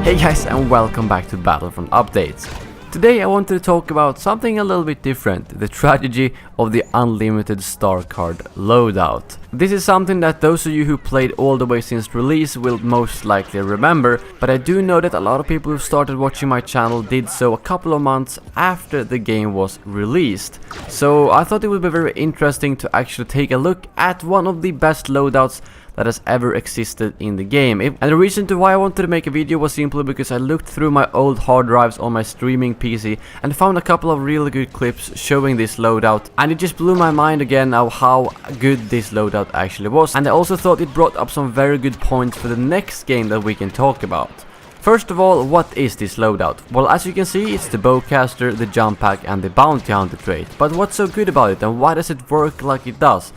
Hey guys, and welcome back to Battlefront Updates. Today I wanted to talk about something a little bit different, the tragedy of the unlimited star card loadout. This is something that those of you who played all the way since release will most likely remember, but I do know that a lot of people who started watching my channel did so a couple of months after the game was released. So I thought it would be very interesting to actually take a look at one of the best loadouts that has ever existed in the game. And the reason to why I wanted to make a video was simply because I looked through my old hard drives on my streaming PC and found a couple of really good clips showing this loadout, and it just blew my mind again of how good this loadout actually was. And I also thought it brought up some very good points for the next game that we can talk about. First of all, what is this loadout? Well, as you can see, it's the bowcaster, the jump pack and the bounty hunter trait. But what's so good about it, and why does it work like it does?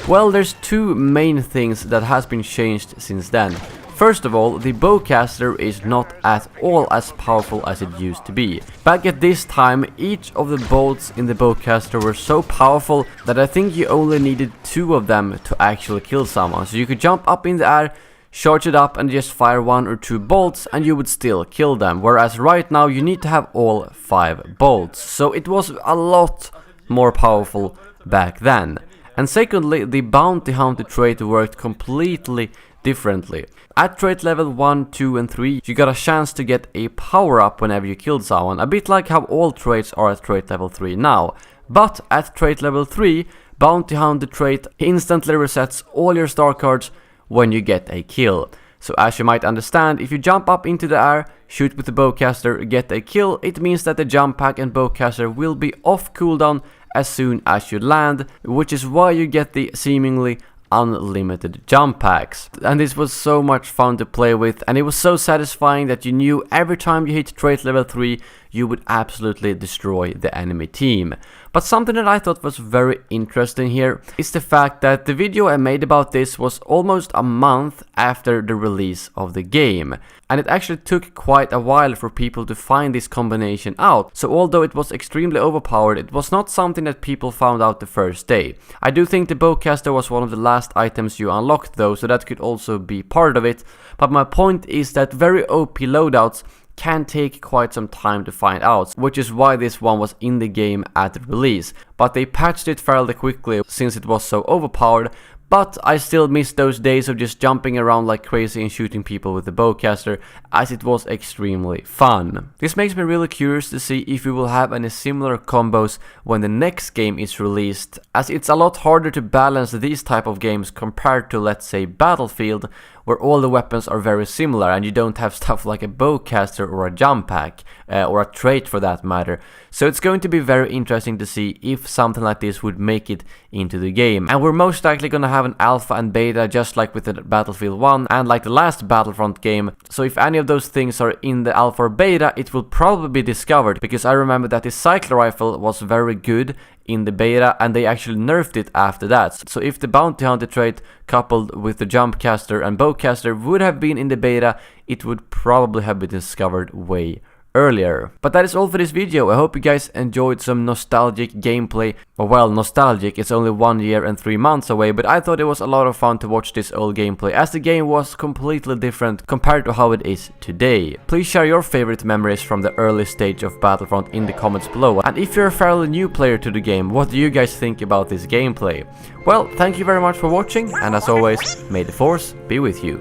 Well, there's two main things that has been changed since then. First of all, the bowcaster is not at all as powerful as it used to be. Back at this time, each of the bolts in the bowcaster were so powerful that I think you only needed 2 of them to actually kill someone. So you could jump up in the air, charge it up and just fire 1 or 2 bolts and you would still kill them. Whereas right now you need to have all 5 bolts. So it was a lot more powerful back then. And secondly, the bounty hunter trait worked completely differently. At trait level 1, 2 and 3, you got a chance to get a power up whenever you killed someone, a bit like how all traits are at trait level 3 now. But at trait level 3, bounty hunter trait instantly resets all your star cards when you get a kill. So as you might understand, if you jump up into the air, shoot with the bowcaster, get a kill, it means that the jump pack and bowcaster will be off cooldown as soon as you land, which is why you get the seemingly unlimited jump packs. And this was so much fun to play with, and it was so satisfying that you knew every time you hit trait level 3 you would absolutely destroy the enemy team. But something that I thought was very interesting here is the fact that the video I made about this was almost a month after the release of the game. And it actually took quite a while for people to find this combination out. So although it was extremely overpowered, it was not something that people found out the first day. I do think the bowcaster was one of the last items you unlocked though, so that could also be part of it. But my point is that very OP loadouts can take quite some time to find out, which is why this one was in the game at the release. But they patched it fairly quickly since it was so overpowered. But I still miss those days of just jumping around like crazy and shooting people with the bowcaster, as it was extremely fun. This makes me really curious to see if we will have any similar combos when the next game is released, as it's a lot harder to balance these type of games compared to, let's say, Battlefield, where all the weapons are very similar and you don't have stuff like a bowcaster or a jump pack, or a trait for that matter. So it's going to be very interesting to see if something like this would make it into the game. And we're most likely gonna have an alpha and beta just like with the Battlefield 1 and like the last Battlefront game. So if any of those things are in the alpha or beta, it will probably be discovered, because I remember that the cycler rifle was very good in the beta and they actually nerfed it after that. So if the bounty hunter trait coupled with the jumpcaster and bowcaster would have been in the beta, it would probably have been discovered way earlier. But that is all for this video. I hope you guys enjoyed some nostalgic gameplay. Well, nostalgic, it's only 1 year and 3 months away, but I thought it was a lot of fun to watch this old gameplay, as the game was completely different compared to how it is today. Please share your favorite memories from the early stage of Battlefront in the comments below, and if you're a fairly new player to the game, what do you guys think about this gameplay? Well, thank you very much for watching, and as always, may the force be with you.